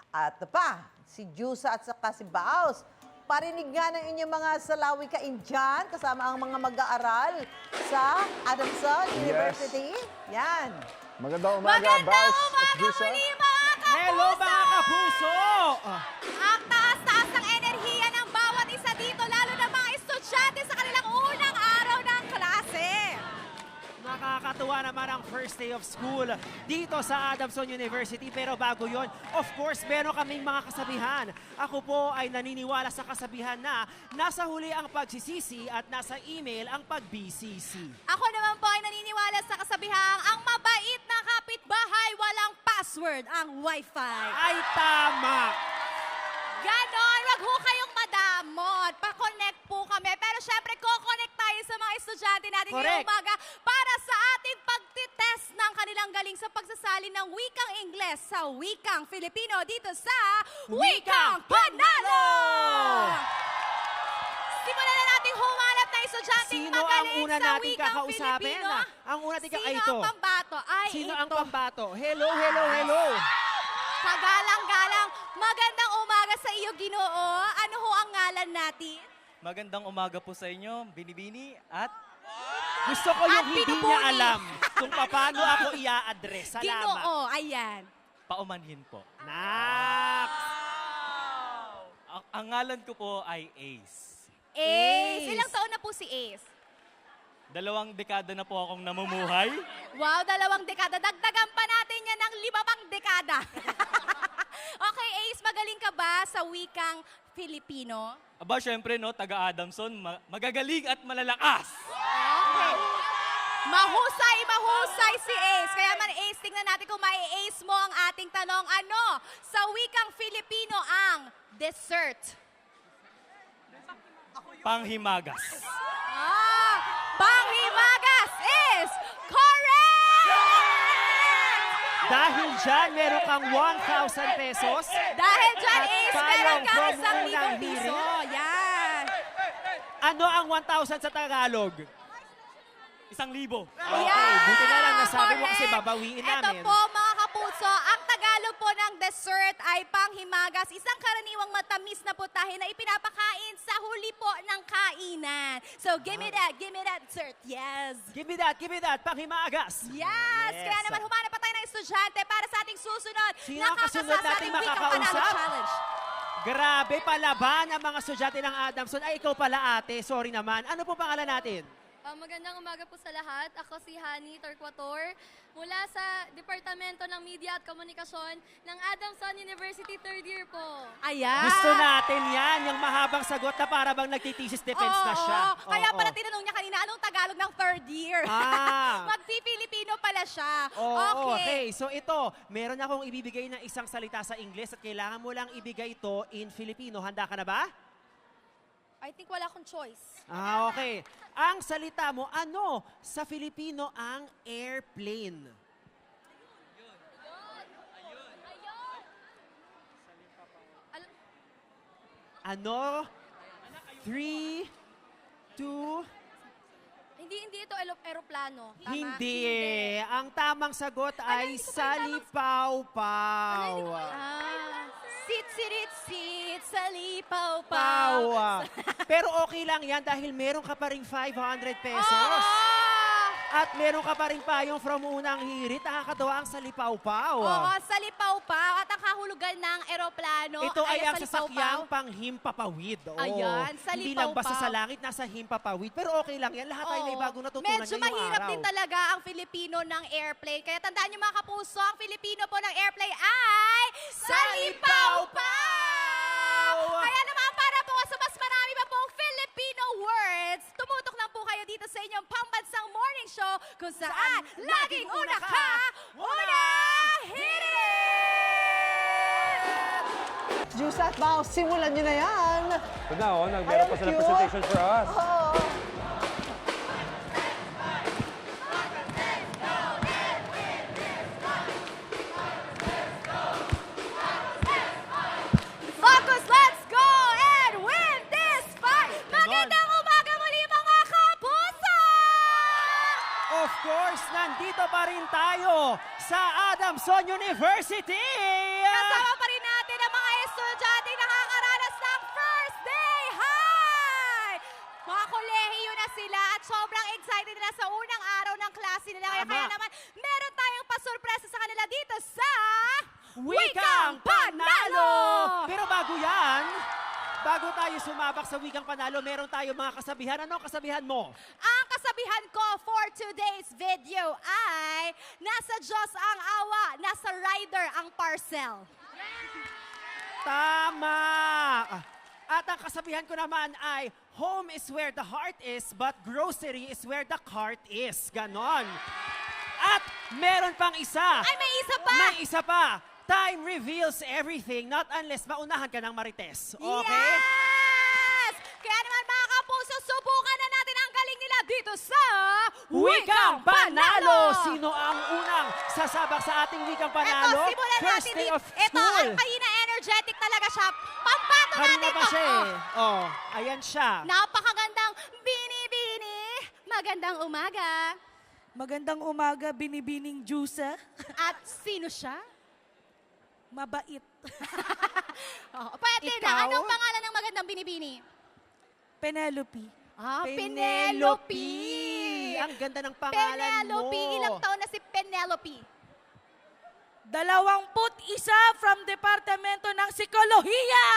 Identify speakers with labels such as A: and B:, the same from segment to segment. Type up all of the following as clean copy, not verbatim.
A: At pa, si Jusa at saka si Baus. Parinig nga ng inyong mga salawi ka-Indian kasama ang mga mag-aaral sa Adamson University. Yan.
B: Magandang umaga,
C: Magandang
B: Baus at
C: umaga
B: Jusa.
C: muli mga kapuso!
D: Hello mga kapuso!
C: Ang taas-taas ng enerhiya ng bawat isa dito, lalo na mga estudyante sa kanilang unang araw ng klase.
D: Nakakatuwa naman ang first day of school dito sa Adamson University. Pero bago yon, of course, meron kaming mga kasabihan. Ako po ay naniniwala sa kasabihan na nasa huli ang pagsisisi at nasa email ang pag-BCC.
C: Ako naman po ay naniniwala sa kasabihang ang mabait na kapitbahay walang password ang wifi.
D: Ay tama!
C: Ganon, wag ho kayong madamot. Pa-connect po kami. Pero syempre, ko-connect tayo sa mga estudyante natin ngayong
D: Correct.
C: umaga para sa ating pagtitest ng kanilang galing sa pagsasali ng wikang Ingles sa wikang Filipino dito sa Wikang Panalo! Simulan na natin humanap ng estudyanteng
D: Sino ang
C: magaling
D: una
C: sa
D: nating
C: wikang
D: kakausapin?
C: Filipino.
D: Ang una nating
C: Sino
D: ito.
C: ang pambato? Ay,
D: Sino
C: ito.
D: ang pambato? Hello, hello, hello!
C: Kagalang-galang, magandang umaga sa iyo, Ginoo. Ano ho ang ngalan natin?
E: Magandang umaga po sa inyo, Binibini at
D: Gusto ko yung
C: At
D: hindi
C: pinupuni.
D: niya alam kung paano ako i-address. Salamat.
C: Ginoo, ayan.
E: paumanhin po.
D: Nak!
E: Ang ngalan ko po ay Ace.
C: Ace.
D: Ace.
C: Ilang taon na po si Ace?
E: 2 dekada na po akong namumuhay.
C: Wow, 2 dekada. Dagdagan pa natin yan ng 5 pang dekada. Okay, Ace, magaling ka ba sa wikang Filipino?
E: Aba, syempre, no, taga-Adamson, magagaling at malalakas.
C: Okay. Mahusay, mahusay si Ace. Kaya man, Ace, tingnan natin kung mai-ace mo ang ating tanong. Ano sa wikang Filipino ang dessert?
E: Panghimagas.
C: Panghimagas is correct!
D: Dahil dyan, meron kang 1,000 pesos.
C: Dahil dyan,
D: At
C: Ace,
D: follow
C: meron kang
D: from
C: 1,000
D: unang
C: piso.
D: hirit.
C: Yan.
D: Ano ang 1,000 sa Tagalog?
E: 1,000.
D: Okay, buti na lang nasabi mo kasi
C: correct.
D: babawiin
C: Ito
D: namin.
C: po, mga kapuso, ang Tagalog po ng dessert ay panghimagas. Isang karaniwang matamis na putahe na ipinapakain sa huli po ng kainan. So, give me that dessert. Yes.
D: Give me that, panghimagas.
C: Yes! Kaya naman humanap pa tayo ng estudyante para sa ating susunod
D: Sino ang kasunod
C: nakakasa sa
D: nating
C: ating Wikang Panalo
D: makakausap?
C: Challenge.
D: Grabe, palaban ang mga estudyante ng Adamson. Ay, ikaw pala ate, sorry naman. Ano po pangalan natin?
F: Magandang umaga po sa lahat. Ako si Hani Torquator mula sa Departamento ng Media at Komunikasyon ng Adamson University 3rd year po.
C: Ayan.
D: Gusto natin yan, yung mahabang sagot na para bang nagtitesis defense na siya.
C: Oo. Kaya
D: Oo.
C: pala tinanong niya kanina, anong Tagalog ng 3rd year?
D: Ah.
C: Magpi-Filipino pala siya.
D: Oo, okay. So ito, meron akong ibibigay na isang salita sa Ingles at kailangan mo lang ibigay ito in Filipino. Handa ka na ba?
F: I think wala akong choice.
D: Ah, okay. Ang salita mo, ano sa Filipino ang airplane? Ano? 3, 2,
F: Hindi ito eroplano. Tama?
D: hindi. Ang tamang sagot ay salipaw-paw.
C: Sit, sit, sit, salipaw pa.
D: Pau. Pero okay lang yan dahil meron ka pa rin 500 pesos. At meron ka pa rin payong from unang hirit. Nakakatawa ang salipaw-paw.
C: Oo, salipaw pa. At ang kahulugan ng eroplano
D: Ito ay ang
C: salipaw-paw.
D: sasakyang panghimpapawid. Oo.
C: Ayan,
D: Hindi lang basta
C: salipaw-paw.
D: sa langit, nasa himpapawid. Pero okay lang yan. Lahat tayo may
C: Oo.
D: bagong natutunan
C: Medyo
D: ngayong
C: mahirap
D: araw.
C: din talaga ang Filipino ng airplane. Kaya tandaan niyo mga kapuso, ang Filipino po ng airplane ay Salipaw-paw! Kaya naman para po sa mas marami pa pong Filipino words, tumutok lang po kayo dito sa inyong pambansang morning show kung saan laging una ka, una hirit!
A: Jusa at Baus, simulan nyo na yan.
B: So now, meron pa silang presentation for us.
A: Oo.
C: Focus, let's go and win this fight! Magandang umaga muli mga kapuso!
D: Of course, nandito pa rin tayo sa Adamson University.
C: Kasama pa rin natin ang
D: Wikang Panalo! Pero bago yan, bago tayo sumabak sa Wikang Panalo, meron tayo mga kasabihan. Ano ang kasabihan mo?
C: Ang kasabihan ko for today's video ay nasa Diyos ang awa, nasa rider ang parcel.
D: Tama! At ang kasabihan ko naman ay, home is where the heart is, but grocery is where the cart is. Ganon. At meron pang isa.
C: Ay, may isa pa!
D: May isa pa. Time reveals everything, not unless maunahan ka ng marites. Okay?
C: Yes! Kaya naman mga kapuso, subukan na natin ang galing nila dito sa
D: Wikang Panalo! Sino ang unang sasabak sa ating Wikang Panalo?
C: Ito, simulan
D: First
C: natin
D: day
C: dito.
D: of
C: Ito,
D: school.
C: ang kanina energetic talaga siya. Pampato
D: Kanina
C: natin
D: pa
C: to.
D: siya eh. Oh, ayan siya.
C: Napakagandang bini-bini. Magandang umaga.
G: Magandang umaga, binibining Jusa.
C: At sino siya?
G: Mabait.
C: Oh, pwede na.
D: Ikaw?
C: Anong pangalan ng magandang binibini?
G: Penelope.
C: Ah,
D: Penelope! Ang ganda ng pangalan mo.
C: Penelope. Ilang taon na si Penelope?
G: 21 from Departamento ng Psikolohiya!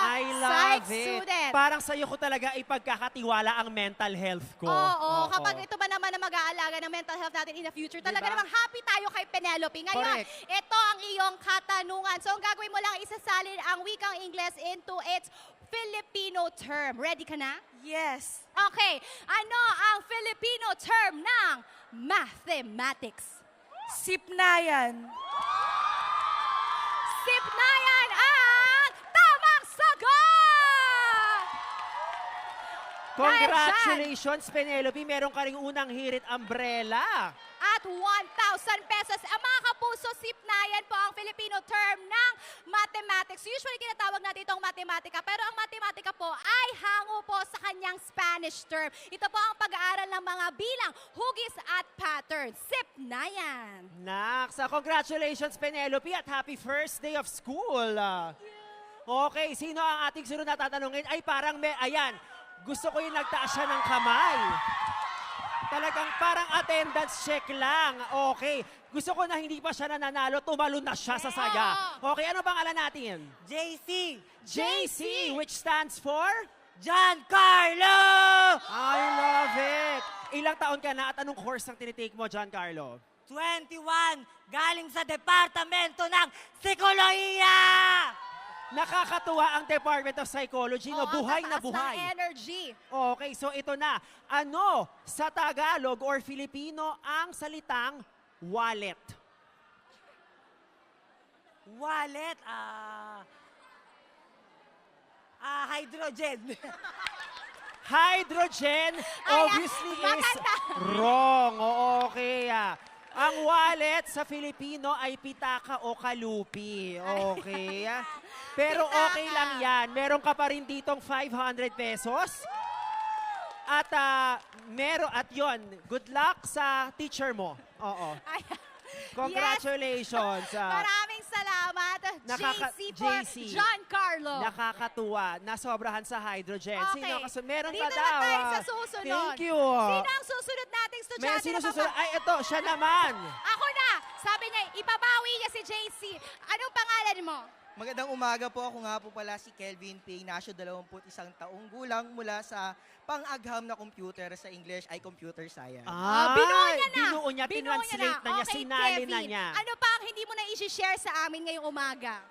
D: I love
C: Psych
D: it.
C: student.
D: Parang sa'yo ko talaga ipagkakatiwala ang mental health ko.
C: Oo, kapag ito ba naman na mag-aalaga ng mental health natin in the future, talaga
D: Diba?
C: namang happy tayo kay Penelope. Ngayon,
D: Correct.
C: ito ang iyong katanungan. So, ang gagawin mo lang, isasalin ang wikang Ingles into its Filipino term. Ready ka na?
G: Yes.
C: Okay. Ano ang Filipino term ng mathematics?
G: Sipnayan.
C: Sipnayan ang tamang sagot!
D: Congratulations, Penelope. Meron ka ring unang hirit umbrella.
C: At 1,000 pesos. Ang mga kapuso, sipnayan po ang Filipino term ng mathematics. Usually, tinatawag natin itong matematika. Pero ang matematika po ay hango po sa kanyang Spanish term. Ito po ang pag-aaral ng mga bilang, hugis at patterns. Sipnayan.
D: Naksa, congratulations, Penelope, at happy first day of school. Okay, sino ang ating sunod na tatanungin? Ay, parang ayan, gusto ko yung nagtaas siya ng kamay. Talagang parang attendance check lang. Okay. Gusto ko na hindi pa siya nananalo, tumalo na siya sa saga. Okay, ano pangalan natin?
G: JC.
D: JC, which stands for?
G: Giancarlo!
D: I love it. Ilang taon ka na at anong course ang tinitake mo, Giancarlo?
G: 21. Galing sa Departamento ng Psikolohiya!
D: Nakakatuwa ang Department of Psychology, no?
C: Oo,
D: Buhay na
C: tataas ng
D: buhay.
C: energy.
D: Okay, so ito na. Ano sa Tagalog or Filipino ang salitang wallet?
G: Wallet. Hydrogen.
D: Hydrogen, obviously is
C: maganda.
D: wrong. Okay. Ang wallet sa Filipino ay pitaka o kalupi. Okay. Pero okay lang yan. Meron ka pa rin ditong 500 pesos. At yon, good luck sa teacher mo. Oo.
C: Ay,
D: Congratulations.
C: Maraming salamat, JC for Giancarlo.
D: Nakakatuwa. Nasobrahan sa hydrogen.
C: Okay.
D: Sino kaso meron
C: Dito
D: pa daw.
C: na tayo sa susunod.
D: Thank you.
C: Sino ang susunod nating estudyante?
D: Sino
C: na
D: susunod? Ay, ito, siya naman.
C: Ako na! Sabi niya, ipabawi niya si JC. Anong pangalan mo?
H: Magandang umaga po. Ako nga po pala si Kelvin P. Ignacio, 21 taong gulang mula sa pang-agham na computer sa English ay computer science.
C: Binuo niya na.
D: Binuo niya,
C: Binuo
D: tinranslate na niya,
C: Okay,
D: sinali na
C: Kevin,
D: niya.
C: Ano pa ang hindi mo na i-share sa amin ngayong umaga?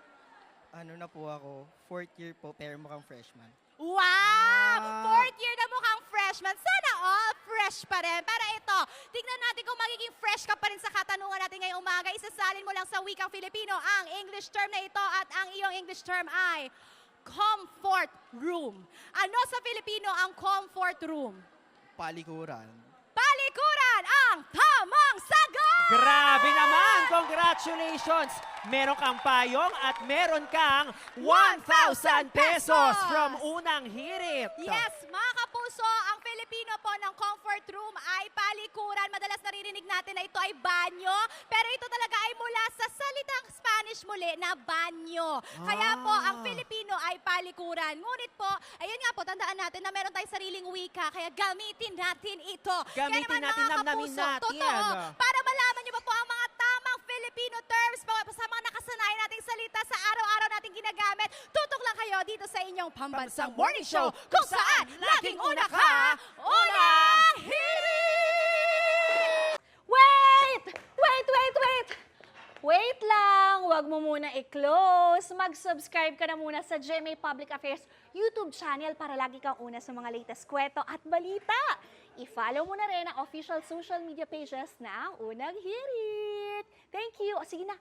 H: Ano na po ako, 4th year po, pero mukhang freshman.
C: Wow! Fourth year na mukhang freshman. Sana all fresh pa rin. Pero ito, tignan natin kung magiging fresh ka pa rin sa katanungan natin ngayong umaga. Isasalin mo lang sa wikang Filipino ang English term na ito at ang iyong English term ay comfort room. Ano sa Filipino ang comfort room?
H: Palikuran.
C: Palikuran ang tamang sagot!
D: Grabe naman! Congratulations! Meron kang payong at meron kang 1,000 pesos from unang hirit.
C: Yes, mga kapuso, ang Filipino po ng comfort room ay palikuran. Madalas naririnig natin na ito ay banyo, pero ito talaga ay mula sa salitang Spanish muli na banyo. Kaya po, ang Filipino ay palikuran. Ngunit po, ayun nga po, tandaan natin na meron tayong sariling wika, kaya gamitin natin ito.
D: Gamitin
C: Kaya naman,
D: natin,
C: mga
D: namnamin
C: kapuso,
D: natin.
C: totoo, para malaman niyo ba po ang mga tamang Filipino terms sa mga pambansang morning show kung saan laging una ka, unang hirit!
I: Wait! Wait, wait, wait! Wait lang, wag mo muna i-close. Mag-subscribe ka na muna sa GMA Public Affairs YouTube channel para lagi kang una sa mga latest kwento at balita. I-follow mo na rin ang official social media pages ng Unang Hirit. Thank you. O sige na,